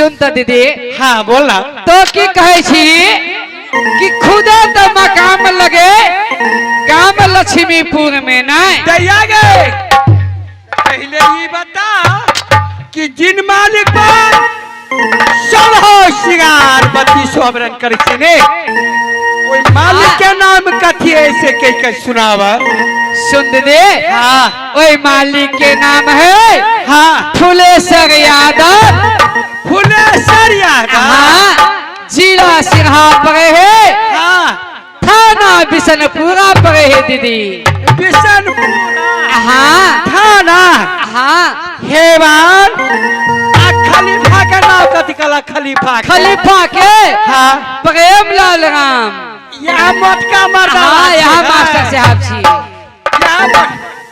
सुन तो दीदी। हाँ बोला तो की कहे छी कि खुदा तो मकाम लगे काम लक्ष्मीपुर में नहीं दैया गए। पहले ये बता कि जिन मालिक पर सोलह सिंगार बत्ती सोवरन करे छे ने ओई मालिक के नाम कथी है ऐसे कह के सुनावा। सुन दीदी। हाँ ओए मालिक के नाम है हाँ फुलेश्वर यादव। फुलेश्वर यादव। हाँ जिला सिरहा पड़े है। हाँ थाना बिशनपुरा पड़े है दीदी। बिशनपुरा। हाँ थाना। हाँ हेवान खलीफा का नाम कथी कला खलीफा खलीफा के हाँ प्रेमलाल राम। यहाँ मोटका मर्दा। हाँ यहाँ मास्टर साहब छी। यहाँ